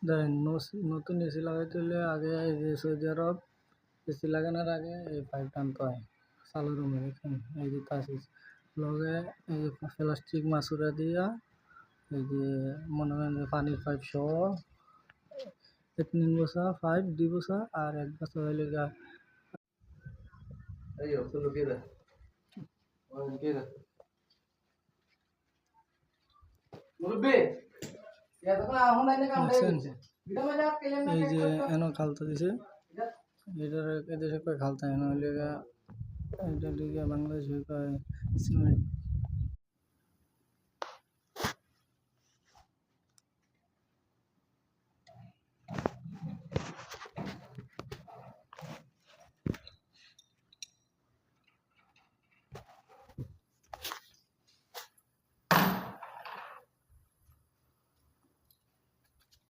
দেখেন নতুন এসি লাগাইতে হলে আগে এই যে সৌদি আরব এসি লাগানোর আগে এই পাইপ টানতে হয় চালু রুমে। দেখেন এই যে তাসিস লগে এই যে প্লাস্টিক মাছুরা দিয়া এই যে মনে করেন যে পানির পাইপ সহ 3 বছর পাইপ 2 বছর আর 1 বছর হইলে গা এই ওগুলো কে দেয় ওই কে দেয় মুরব্বি এই যে এনো খালতা দিছে এটার এদেশে কয় খালতা এনো হইলে গা এটা দিকে বাংলাদেশে কয় সিমেন্ট